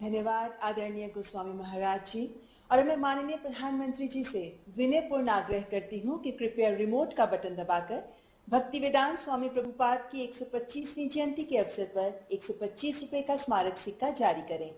धन्यवाद आदरणीय गोस्वामी महाराज जी। और मैं माननीय प्रधानमंत्री जी से विनयपूर्ण आग्रह करती हूँ कि कृपया रिमोट का बटन दबाकर भक्तिवेदांत स्वामी प्रभुपाद की 125वीं जयंती के अवसर पर 125 रुपए का स्मारक सिक्का जारी करें।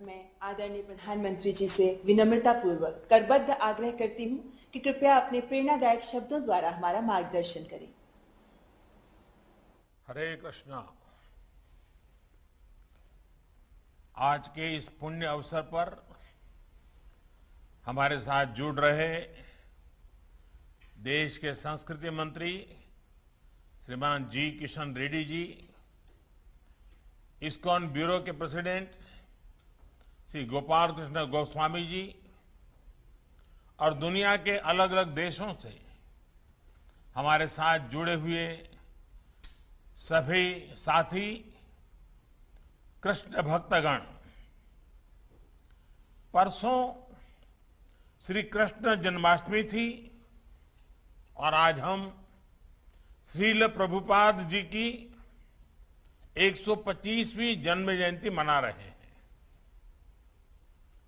मैं आदरणीय प्रधानमंत्री जी से विनम्रता पूर्वक करबद्ध आग्रह करती हूं कि कृपया अपने प्रेरणादायक शब्दों द्वारा हमारा मार्गदर्शन करें। हरे कृष्णा। आज के इस पुण्य अवसर पर हमारे साथ जुड़ रहे देश के संस्कृति मंत्री श्रीमान जी किशन रेड्डी जी, इस्कॉन ब्यूरो के प्रेसिडेंट श्री गोपाल कृष्ण गोस्वामी जी और दुनिया के अलग अलग देशों से हमारे साथ जुड़े हुए सभी साथी कृष्ण भक्तगण, परसों श्री कृष्ण जन्माष्टमी थी और आज हम श्रील प्रभुपाद जी की 125वीं जन्म जयंती मना रहे हैं।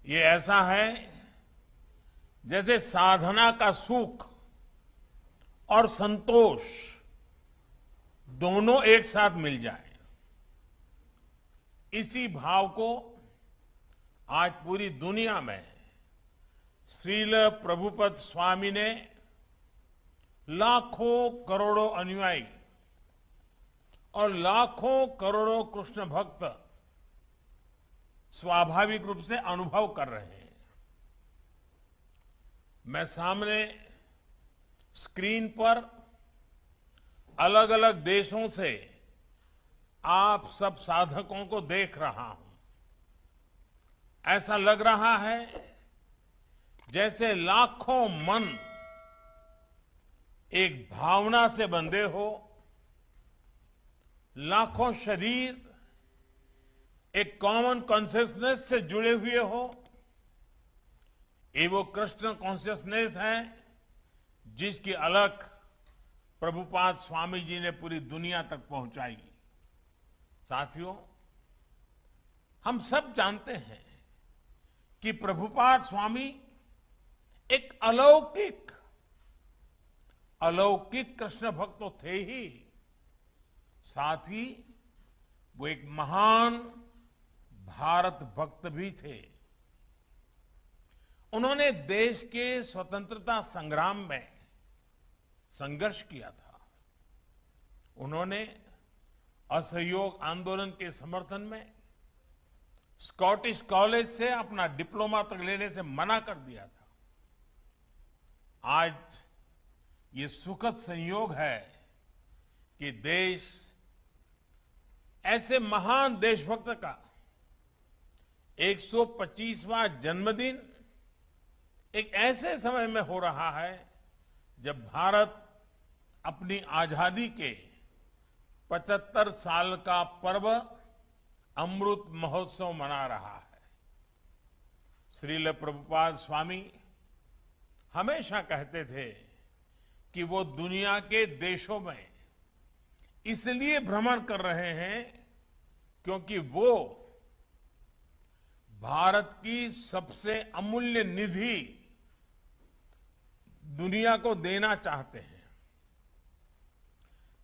ये ऐसा है जैसे साधना का सुख और संतोष दोनों एक साथ मिल जाए। इसी भाव को आज पूरी दुनिया में श्रील प्रभुपद स्वामी ने लाखों करोड़ों अनुयायी और लाखों करोड़ों कृष्ण भक्त स्वाभाविक रूप से अनुभव कर रहे हैं। मैं सामने स्क्रीन पर अलग अलग देशों से आप सब साधकों को देख रहा हूं। ऐसा लग रहा है जैसे लाखों मन एक भावना से बंधे हो, लाखों शरीर एक कॉमन कॉन्शियसनेस से जुड़े हुए हो। ये वो कृष्ण कॉन्शियसनेस है जिसकी अलख प्रभुपाद स्वामी जी ने पूरी दुनिया तक पहुंचाई। साथियों, हम सब जानते हैं कि प्रभुपाद स्वामी एक अलौकिक कृष्ण भक्त तो थे ही, साथ ही वो एक महान भारत भक्त भी थे। उन्होंने देश के स्वतंत्रता संग्राम में संघर्ष किया था। उन्होंने असहयोग आंदोलन के समर्थन में स्कॉटिश कॉलेज से अपना डिप्लोमा तक लेने से मना कर दिया था। आज ये सुखद संयोग है कि देश ऐसे महान देशभक्त का 125वां जन्मदिन एक ऐसे समय में हो रहा है जब भारत अपनी आजादी के 75 साल का पर्व अमृत महोत्सव मना रहा है। श्रील प्रभुपाद स्वामी हमेशा कहते थे कि वो दुनिया के देशों में इसलिए भ्रमण कर रहे हैं क्योंकि वो भारत की सबसे अमूल्य निधि दुनिया को देना चाहते हैं।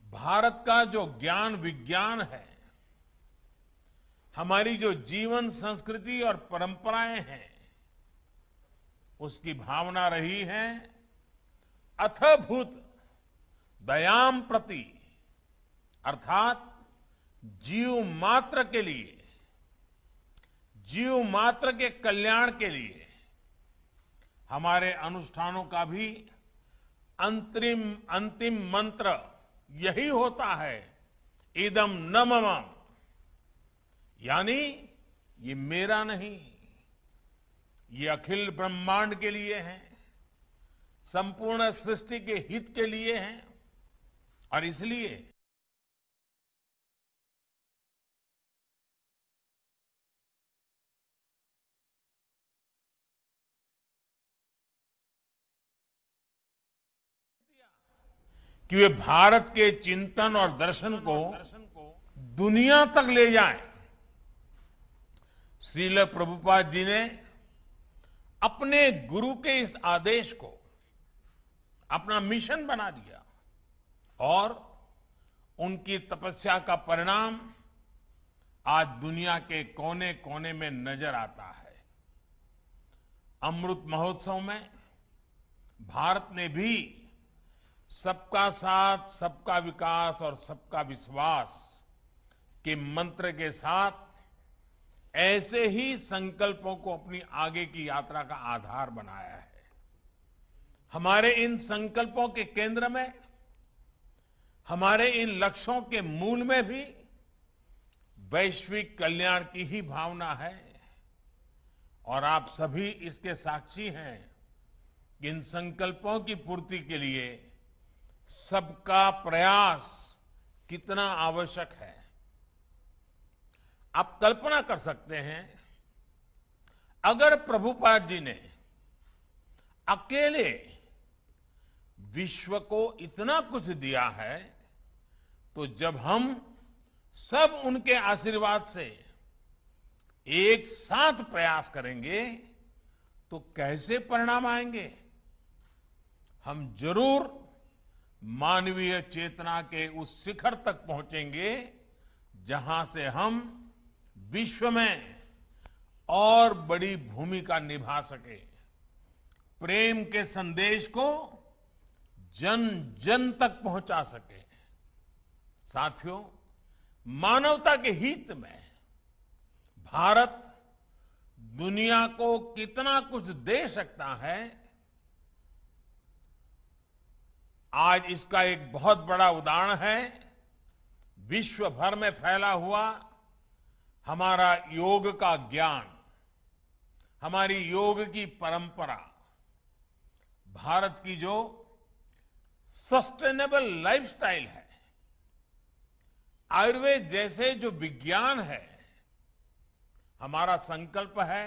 भारत का जो ज्ञान विज्ञान है, हमारी जो जीवन संस्कृति और परंपराएं हैं, उसकी भावना रही है अथभूत दयाम प्रति, अर्थात जीव मात्र के लिए, जीव मात्र के कल्याण के लिए हमारे अनुष्ठानों का भी अंतिम मंत्र यही होता है, इदम न मम, यानी ये मेरा नहीं, ये अखिल ब्रह्मांड के लिए है, संपूर्ण सृष्टि के हित के लिए है। और इसलिए कि वे भारत के चिंतन और दर्शन को दुनिया तक ले जाएं। श्रील प्रभुपाद जी ने अपने गुरु के इस आदेश को अपना मिशन बना लिया और उनकी तपस्या का परिणाम आज दुनिया के कोने कोने में नजर आता है। अमृत महोत्सव में भारत ने भी सबका साथ, सबका विकास और सबका विश्वास के मंत्र के साथ ऐसे ही संकल्पों को अपनी आगे की यात्रा का आधार बनाया है। हमारे इन संकल्पों के केंद्र में, हमारे इन लक्ष्यों के मूल में भी वैश्विक कल्याण की ही भावना है। और आप सभी इसके साक्षी हैं कि इन संकल्पों की पूर्ति के लिए सबका प्रयास कितना आवश्यक है। आप कल्पना कर सकते हैं, अगर प्रभुपाद जी ने अकेले विश्व को इतना कुछ दिया है, तो जब हम सब उनके आशीर्वाद से एक साथ प्रयास करेंगे तो कैसे परिणाम आएंगे। हम जरूर मानवीय चेतना के उस शिखर तक पहुंचेंगे जहां से हम विश्व में और बड़ी भूमिका निभा सके, प्रेम के संदेश को जन जन तक पहुंचा सके। साथियों, मानवता के हित में भारत दुनिया को कितना कुछ दे सकता है, आज इसका एक बहुत बड़ा उदाहरण है विश्व भर में फैला हुआ हमारा योग का ज्ञान, हमारी योग की परंपरा, भारत की जो सस्टेनेबल लाइफस्टाइल है, आयुर्वेद जैसे जो विज्ञान है। हमारा संकल्प है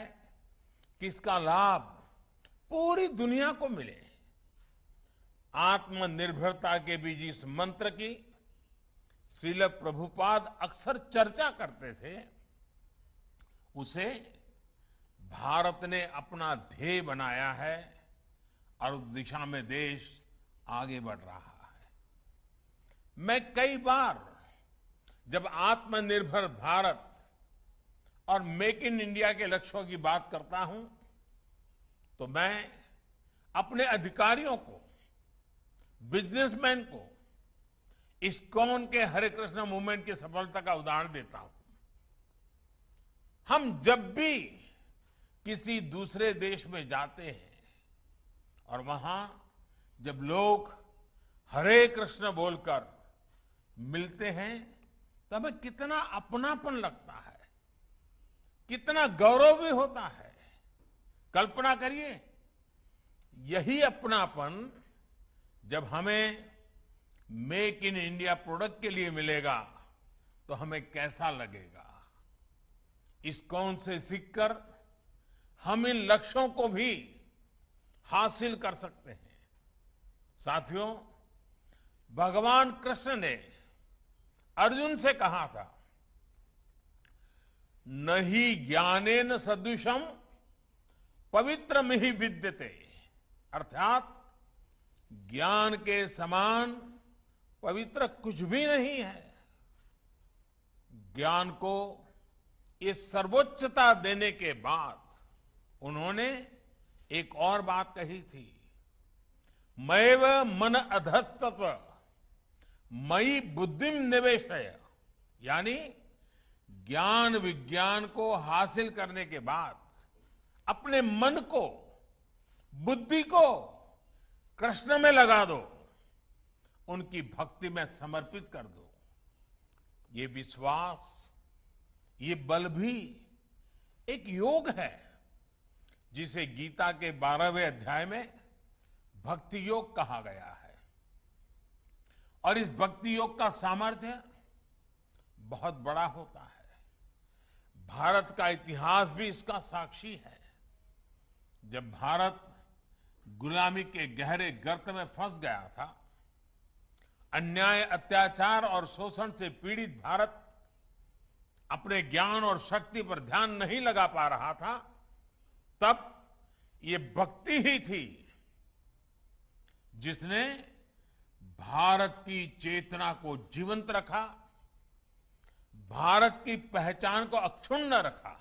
कि इसका लाभ पूरी दुनिया को मिले। आत्मनिर्भरता के बीच इस मंत्र की श्रील प्रभुपाद अक्सर चर्चा करते थे, उसे भारत ने अपना ध्येय बनाया है और उस दिशा में देश आगे बढ़ रहा है। मैं कई बार जब आत्मनिर्भर भारत और मेक इन इंडिया के लक्ष्यों की बात करता हूं, तो मैं अपने अधिकारियों को, बिजनेसमैन को इस्कॉन के हरे कृष्ण मूवमेंट की सफलता का उदाहरण देता हूं। हम जब भी किसी दूसरे देश में जाते हैं और वहां जब लोग हरे कृष्ण बोलकर मिलते हैं, तो हमें कितना अपनापन लगता है, कितना गौरव भी होता है। कल्पना करिए, यही अपनापन जब हमें मेक इन इंडिया प्रोडक्ट के लिए मिलेगा तो हमें कैसा लगेगा। इस्कॉन से सीखकर हम इन लक्ष्यों को भी हासिल कर सकते हैं। साथियों, भगवान कृष्ण ने अर्जुन से कहा था, नहि ज्ञानेन सदृशम पवित्रमिहि विद्यते, अर्थात ज्ञान के समान पवित्र कुछ भी नहीं है। ज्ञान को ये सर्वोच्चता देने के बाद उन्होंने एक और बात कही थी, मैव मन अधस्तत्व मयि बुद्धिम निवेशय, यानी ज्ञान विज्ञान को हासिल करने के बाद अपने मन को, बुद्धि को कृष्ण में लगा दो, उनकी भक्ति में समर्पित कर दो। ये विश्वास, ये बल भी एक योग है जिसे गीता के 12वें अध्याय में भक्ति योग कहा गया है। और इस भक्ति योग का सामर्थ्य बहुत बड़ा होता है। भारत का इतिहास भी इसका साक्षी है। जब भारत गुलामी के गहरे गर्त में फंस गया था, अन्याय, अत्याचार और शोषण से पीड़ित भारत अपने ज्ञान और शक्ति पर ध्यान नहीं लगा पा रहा था, तब ये भक्ति ही थी जिसने भारत की चेतना को जीवंत रखा, भारत की पहचान को अक्षुण्ण रखा।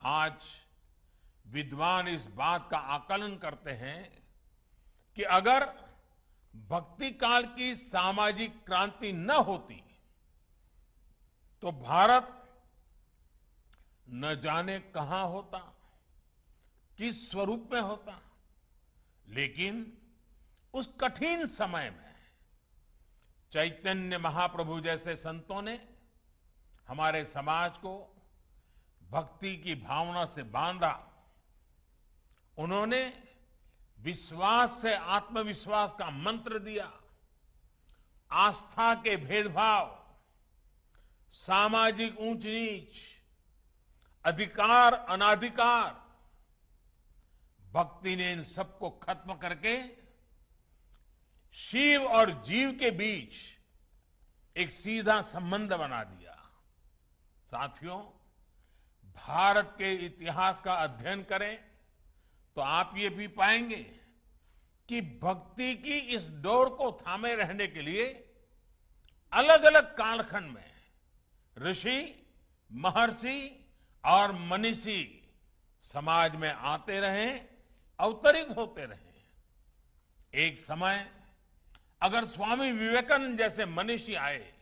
आज विद्वान इस बात का आकलन करते हैं कि अगर भक्ति काल की सामाजिक क्रांति न होती तो भारत न जाने कहां होता, किस स्वरूप में होता। लेकिन उस कठिन समय में चैतन्य महाप्रभु जैसे संतों ने हमारे समाज को भक्ति की भावना से बांधा। उन्होंने विश्वास से आत्मविश्वास का मंत्र दिया। आस्था के भेदभाव, सामाजिक ऊंच नीच, अधिकार अनाधिकार, भक्ति ने इन सबको खत्म करके शिव और जीव के बीच एक सीधा संबंध बना दिया। साथियों, भारत के इतिहास का अध्ययन करें तो आप ये भी पाएंगे कि भक्ति की इस डोर को थामे रहने के लिए अलग अलग कालखंड में ऋषि, महर्षि और मनीषी समाज में आते रहे, अवतरित होते रहे। एक समय अगर स्वामी विवेकानंद जैसे मनीषी आए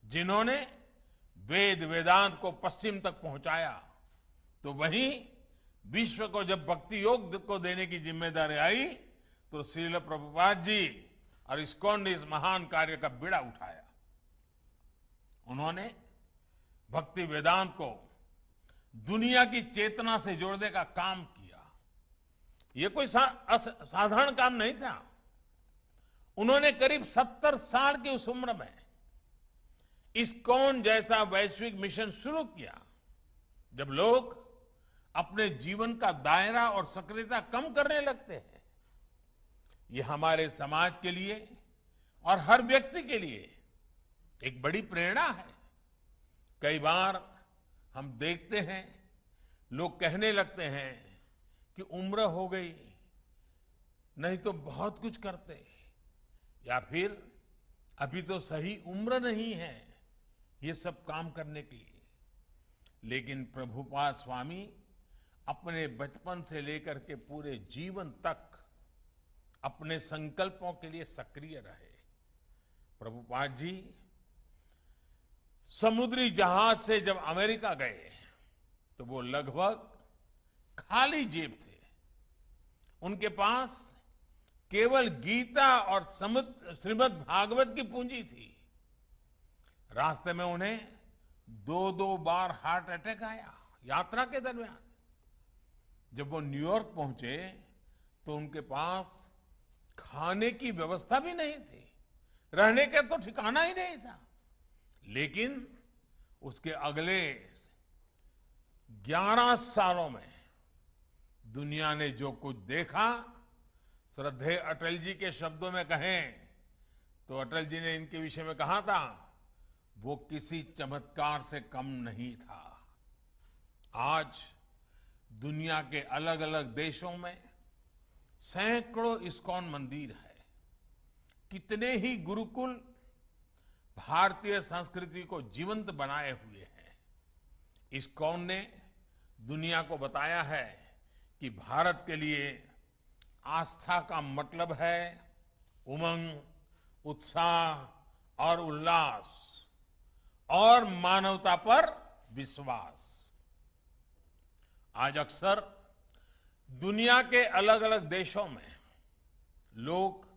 जिन्होंने वेद वेदांत को पश्चिम तक पहुंचाया, तो वहीं विश्व को जब भक्ति योग को देने की जिम्मेदारी आई तो श्रील प्रभुपाद जी और इस्कॉन ने इस महान कार्य का बीड़ा उठाया। उन्होंने भक्ति वेदांत को दुनिया की चेतना से जोड़ने का काम किया। यह कोई साधारण काम नहीं था। उन्होंने करीब 70 साल की उस उम्र में इस्कॉन जैसा वैश्विक मिशन शुरू किया। जब लोग अपने जीवन का दायरा और सक्रियता कम करने लगते हैं, यह हमारे समाज के लिए और हर व्यक्ति के लिए एक बड़ी प्रेरणा है। कई बार हम देखते हैं लोग कहने लगते हैं कि उम्र हो गई, नहीं तो बहुत कुछ करते, या फिर अभी तो सही उम्र नहीं है ये सब काम करने की। लेकिन प्रभुपाद स्वामी अपने बचपन से लेकर के पूरे जीवन तक अपने संकल्पों के लिए सक्रिय रहे। प्रभुपाद जी समुद्री जहाज से जब अमेरिका गए तो वो लगभग खाली जेब थे। उनके पास केवल गीता और श्रीमद् भागवत की पूंजी थी। रास्ते में उन्हें 2-2 बार हार्ट अटैक आया यात्रा के दरमियान। जब वो न्यूयॉर्क पहुंचे तो उनके पास खाने की व्यवस्था भी नहीं थी, रहने का तो ठिकाना ही नहीं था। लेकिन उसके अगले 11 सालों में दुनिया ने जो कुछ देखा, श्रद्धेय अटल जी के शब्दों में कहें तो अटल जी ने इनके विषय में कहा था, वो किसी चमत्कार से कम नहीं था। आज दुनिया के अलग अलग देशों में सैकड़ों इस्कॉन मंदिर है। कितने ही गुरुकुल भारतीय संस्कृति को जीवंत बनाए हुए हैं। इस्कॉन ने दुनिया को बताया है कि भारत के लिए आस्था का मतलब है उमंग, उत्साह और उल्लास और मानवता पर विश्वास। आज अक्सर दुनिया के अलग अलग देशों में लोग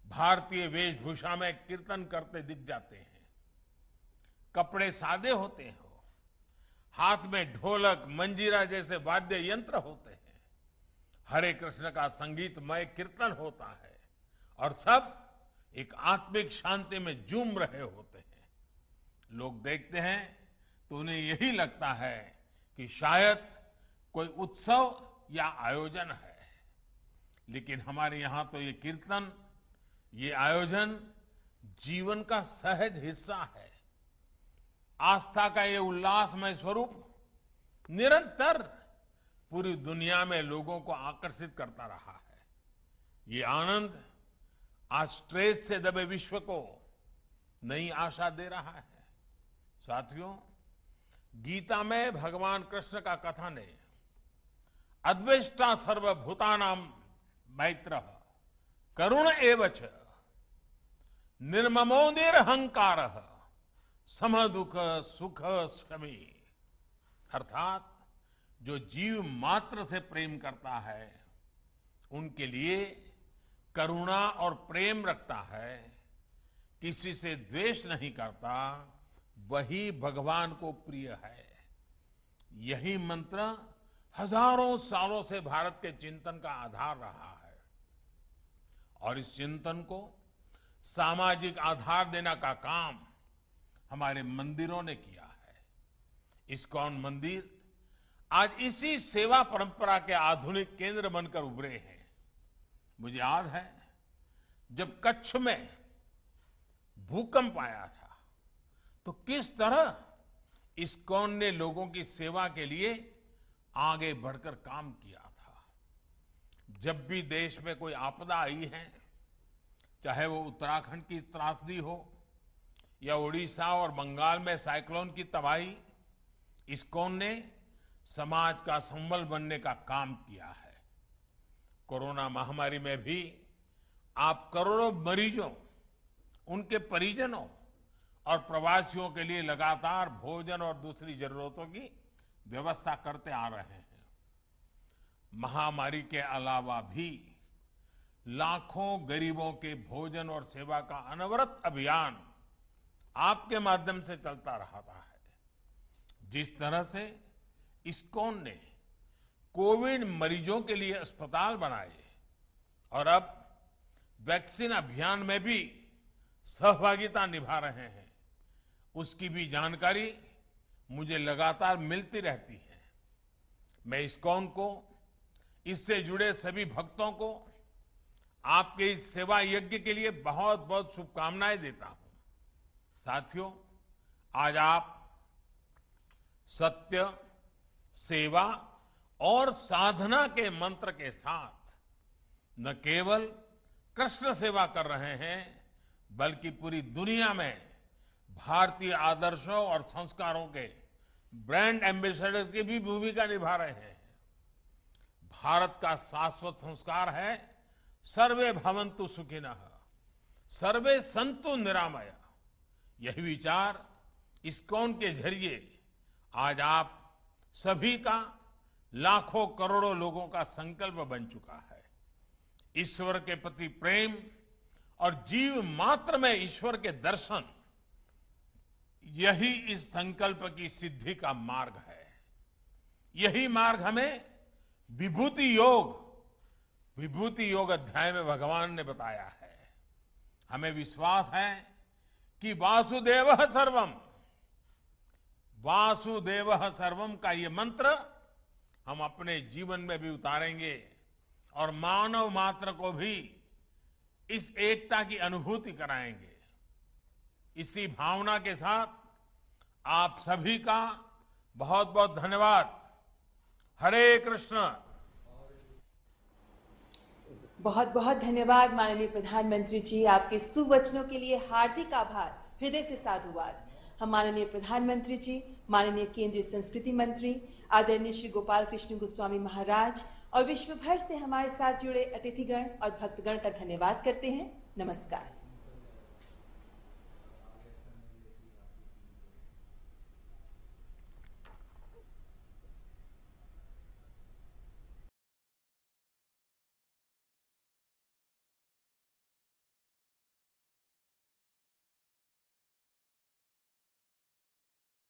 भारतीय वेशभूषा में कीर्तन करते दिख जाते हैं। कपड़े सादे होते हो, हाथ में ढोलक मंजीरा जैसे वाद्य यंत्र होते हैं, हरे कृष्ण का संगीतमय कीर्तन होता है और सब एक आत्मिक शांति में झूम रहे होते हैं। लोग देखते हैं तो उन्हें यही लगता है कि शायद कोई उत्सव या आयोजन है, लेकिन हमारे यहां तो ये कीर्तन, ये आयोजन जीवन का सहज हिस्सा है। आस्था का ये उल्लासमय स्वरूप निरंतर पूरी दुनिया में लोगों को आकर्षित करता रहा है। ये आनंद आज स्ट्रेस से दबे विश्व को नई आशा दे रहा है। साथियों, गीता में भगवान कृष्ण का कथन है, अद्वेष्टा सर्वभूतानां मैत्रः करुण एव च निर्ममो निरहंकारः समदुख सुख शमी। अर्थात जो जीव मात्र से प्रेम करता है, उनके लिए करुणा और प्रेम रखता है, किसी से द्वेष नहीं करता, वही भगवान को प्रिय है। यही मंत्र हजारों सालों से भारत के चिंतन का आधार रहा है और इस चिंतन को सामाजिक आधार देने का काम हमारे मंदिरों ने किया है। इस्कॉन मंदिर आज इसी सेवा परंपरा के आधुनिक केंद्र बनकर उभरे हैं। मुझे याद है जब कच्छ में भूकंप आया था तो किस तरह इस्कॉन ने लोगों की सेवा के लिए आगे बढ़कर काम किया था। जब भी देश में कोई आपदा आई है, चाहे वो उत्तराखंड की त्रासदी हो या उड़ीसा और बंगाल में साइक्लोन की तबाही, इस्कॉन ने समाज का संबल बनने का काम किया है। कोरोना महामारी में भी आप करोड़ों मरीजों, उनके परिजनों और प्रवासियों के लिए लगातार भोजन और दूसरी जरूरतों की व्यवस्था करते आ रहे हैं। महामारी के अलावा भी लाखों गरीबों के भोजन और सेवा का अनवरत अभियान आपके माध्यम से चलता रहता है। जिस तरह से इस्कॉन ने कोविड मरीजों के लिए अस्पताल बनाए और अब वैक्सीन अभियान में भी सहभागिता निभा रहे हैं, उसकी भी जानकारी मुझे लगातार मिलती रहती है। मैं इस्कॉन को, इससे जुड़े सभी भक्तों को आपके इस सेवा यज्ञ के लिए बहुत बहुत शुभकामनाएं देता हूं। साथियों, आज आप सत्य, सेवा और साधना के मंत्र के साथ न केवल कृष्ण सेवा कर रहे हैं, बल्कि पूरी दुनिया में भारतीय आदर्शों और संस्कारों के ब्रांड एम्बेसडर की भी भूमिका निभा रहे हैं। भारत का शाश्वत संस्कार है सर्वे भवन्तु सुखिनः, सर्वे सन्तु निरामया। यही विचार इस्कॉन के जरिए आज आप सभी का, लाखों करोड़ों लोगों का संकल्प बन चुका है। ईश्वर के प्रति प्रेम और जीव मात्र में ईश्वर के दर्शन, यही इस संकल्प की सिद्धि का मार्ग है। यही मार्ग हमें विभूति योग अध्याय में भगवान ने बताया है। हमें विश्वास है कि वासुदेवः सर्वम का ये मंत्र हम अपने जीवन में भी उतारेंगे और मानव मात्र को भी इस एकता की अनुभूति कराएंगे। इसी भावना के साथ आप सभी का बहुत बहुत धन्यवाद। हरे कृष्ण। बहुत बहुत धन्यवाद माननीय प्रधानमंत्री जी, आपके सुवचनों के लिए हार्दिक आभार, हृदय से साधुवाद। हम माननीय प्रधानमंत्री जी, माननीय केंद्रीय संस्कृति मंत्री आदरणीय श्री गोपाल कृष्ण गोस्वामी महाराज और विश्व भर से हमारे साथ जुड़े अतिथिगण और भक्तगण का धन्यवाद करते हैं। नमस्कार।